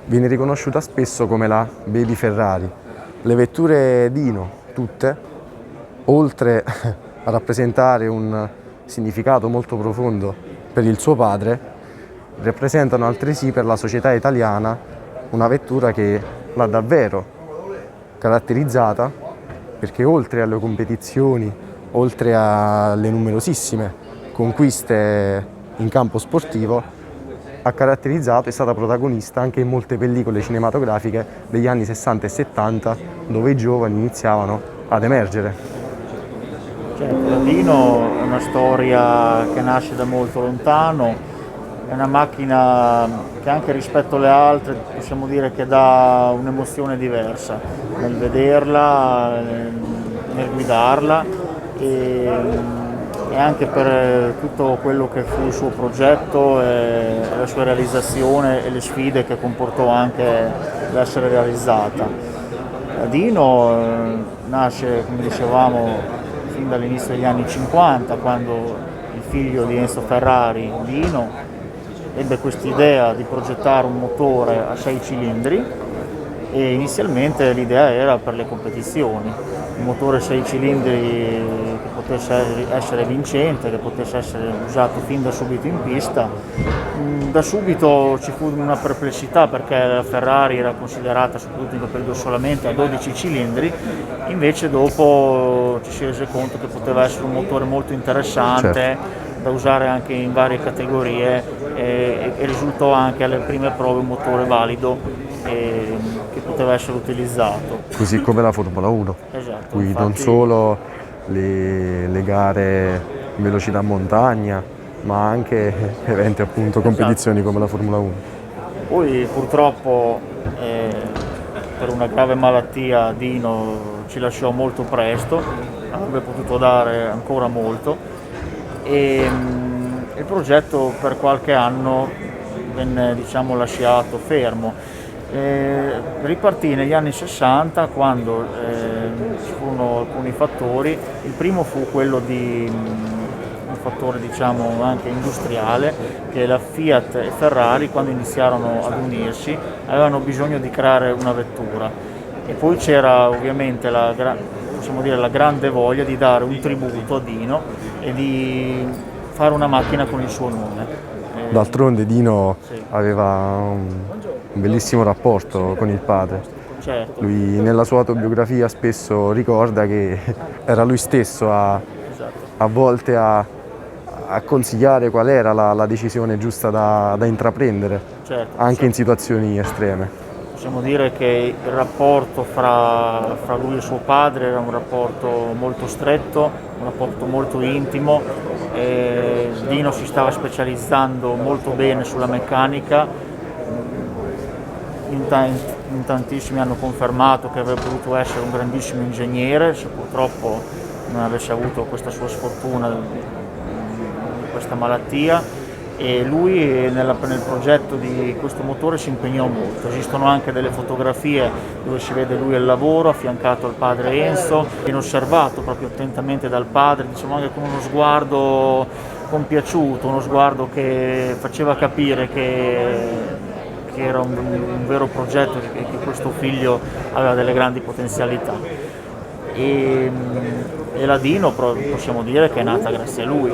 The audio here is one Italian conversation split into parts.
Viene riconosciuta spesso come la Baby Ferrari. Le vetture Dino, tutte, oltre a rappresentare un significato molto profondo per il suo padre, rappresentano altresì per la società italiana una vettura che l'ha davvero caratterizzata, perché oltre alle competizioni, oltre alle numerosissime conquiste in campo sportivo, ha caratterizzato e è stata protagonista anche in molte pellicole cinematografiche degli anni 60 e 70, dove i giovani iniziavano ad emergere. Certo, la Dino è una storia che nasce da molto lontano, è una macchina che anche rispetto alle altre possiamo dire che dà un'emozione diversa nel vederla, nel guidarla e anche per tutto quello che fu il suo progetto e la sua realizzazione e le sfide che comportò anche l'essere realizzata. La Dino nasce, come dicevamo, fin dall'inizio degli anni 50, quando il figlio di Enzo Ferrari, Dino, ebbe quest'idea di progettare un motore a 6 cilindri e inizialmente l'idea era per le competizioni, un motore 6 cilindri che potesse essere vincente, che potesse essere usato fin da subito in pista. Da subito ci fu una perplessità perché la Ferrari era considerata, soprattutto in quel periodo, solamente a 12 cilindri, invece dopo ci si rese conto che poteva essere un motore molto interessante, certo, da usare anche in varie categorie e risultò anche alle prime prove un motore valido che poteva essere utilizzato. Così come la Formula 1, esatto, qui infatti, non solo le gare in velocità montagna, ma anche eventi, appunto, competizioni, esatto, come la Formula 1. Poi purtroppo per una grave malattia Dino ci lasciò molto presto, avrebbe potuto dare ancora molto e il progetto per qualche anno venne, diciamo, lasciato fermo. Ripartì negli anni 60 quando ci furono alcuni fattori. Il primo fu quello di un fattore, diciamo, anche industriale, che la Fiat e Ferrari, quando iniziarono ad unirsi, avevano bisogno di creare una vettura e poi c'era ovviamente possiamo dire la grande voglia di dare un tributo a Dino e di fare una macchina con il suo nome. D'altronde Dino, sì, aveva un bellissimo rapporto con il padre. Certo. Lui nella sua autobiografia spesso ricorda che era lui stesso a volte a consigliare qual era la decisione giusta da intraprendere, certo, anche in situazioni estreme. Possiamo dire che il rapporto fra lui e suo padre era un rapporto molto stretto, un rapporto molto intimo. Dino si stava specializzando molto bene sulla meccanica, in tantissimi hanno confermato che avrebbe potuto essere un grandissimo ingegnere, se purtroppo non avesse avuto questa sua sfortuna, questa malattia. E lui nel progetto di questo motore si impegnò molto. Esistono anche delle fotografie dove si vede lui al lavoro affiancato al padre Enzo, viene osservato proprio attentamente dal padre, diciamo anche con uno sguardo compiaciuto, uno sguardo che faceva capire che era un vero progetto e che questo figlio aveva delle grandi potenzialità. E la Dino possiamo dire che è nata grazie a lui.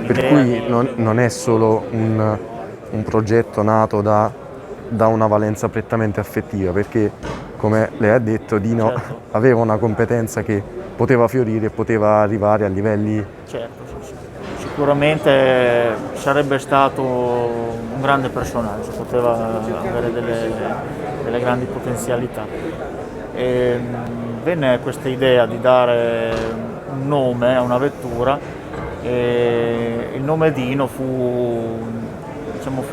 Per cui non è solo un progetto nato da una valenza prettamente affettiva, perché, come lei ha detto, Dino, certo, aveva una competenza che poteva fiorire e poteva arrivare a livelli... Certo, sicuramente sarebbe stato un grande personaggio, poteva avere delle grandi potenzialità. Venne questa idea di dare un nome a una vettura e il nome Dino fu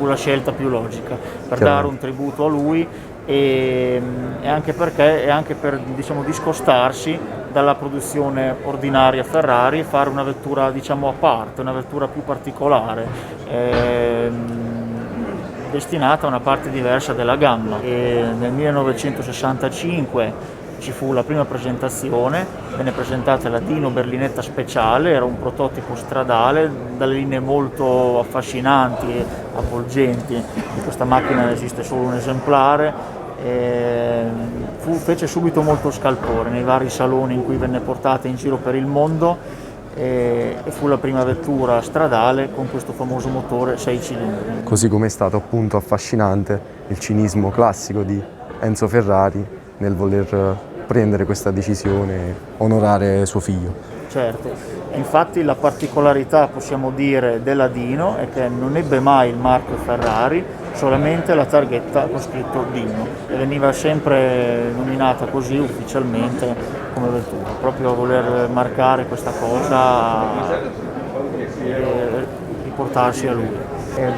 la scelta più logica per dare un tributo a lui e anche per discostarsi dalla produzione ordinaria Ferrari e fare una vettura a parte, una vettura più particolare, destinata a una parte diversa della gamma. E nel 1965 ci fu la prima presentazione, venne presentata la Dino berlinetta speciale, era un prototipo stradale dalle linee molto affascinanti e avvolgenti. Di questa macchina ne esiste solo un esemplare. Fece subito molto scalpore nei vari saloni in cui venne portata in giro per il mondo e fu la prima vettura stradale con questo famoso motore 6 cilindri. Così come è stato appunto affascinante il cinismo classico di Enzo Ferrari nel voler prendere questa decisione e onorare suo figlio. Certo, infatti la particolarità, possiamo dire, della Dino è che non ebbe mai il marchio Ferrari, solamente la targhetta con scritto Dino, e veniva sempre nominata così ufficialmente come vettura, proprio a voler marcare questa cosa e riportarsi a lui.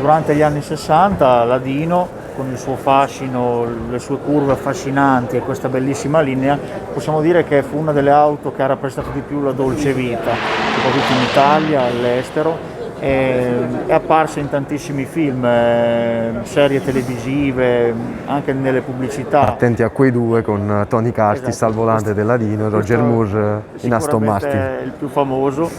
Durante gli anni 60 la Dino, con il suo fascino, le sue curve affascinanti e questa bellissima linea, possiamo dire che fu una delle auto che ha rappresentato di più la dolce vita, soprattutto in Italia, all'estero, è apparsa in tantissimi film, serie televisive, anche nelle pubblicità. Attenti a quei due con Tony Curtis, esatto, al volante della Dino e Roger Moore in Aston Martin. È il più famoso,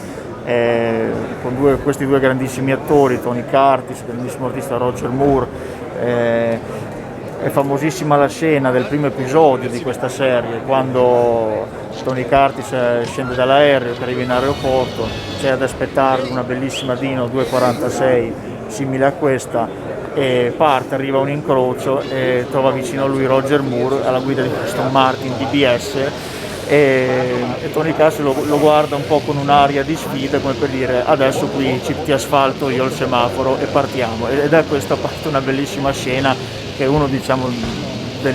con questi due grandissimi attori, Tony Curtis, grandissimo artista Roger Moore. È famosissima la scena del primo episodio di questa serie, quando Tony Curtis scende dall'aereo che arriva in aeroporto, c'è ad aspettare una bellissima Dino 246 simile a questa, e parte, arriva a un incrocio e trova vicino a lui Roger Moore alla guida di questo Martin DBS e Tony Curtis lo guarda un po' con un'aria di sfida, come per dire: adesso qui ti asfalto io il semaforo e partiamo. Ed è questa parte una bellissima scena che è uno degli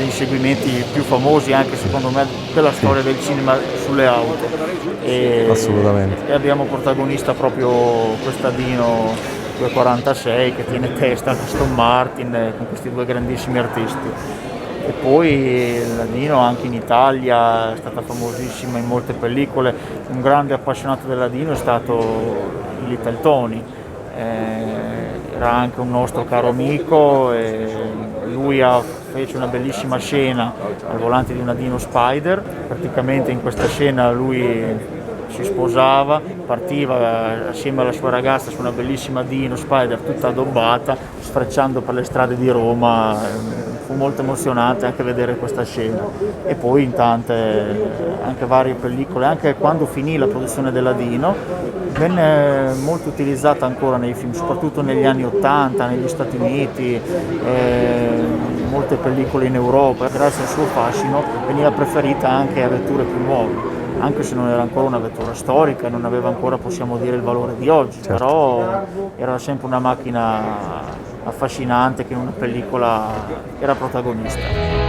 inseguimenti più famosi anche secondo me della storia del cinema sulle auto. Assolutamente. E abbiamo protagonista proprio questa Dino 246 che tiene testa all'Aston Martin con questi due grandissimi artisti. E poi la Dino anche in Italia è stata famosissima in molte pellicole. Un grande appassionato della Dino è stato Little Tony, era anche un nostro caro amico e lui fece una bellissima scena al volante di una Dino Spider. Praticamente in questa scena lui si sposava, partiva assieme alla sua ragazza su una bellissima Dino Spider tutta addobbata, sfrecciando per le strade di Roma. Fu molto emozionante anche vedere questa scena. E poi in tante anche varie pellicole, anche quando finì la produzione della Dino, venne molto utilizzata ancora nei film, soprattutto negli anni 80 negli Stati Uniti, molte pellicole in Europa. Grazie al suo fascino veniva preferita anche a vetture più nuove, anche se non era ancora una vettura storica, non aveva ancora, possiamo dire, il valore di oggi, certo. Però era sempre una macchina affascinante che in una pellicola era protagonista.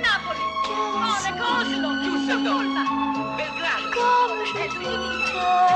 Napoli, Monaco, Oslo, Stoccolma, Belgrado. Come?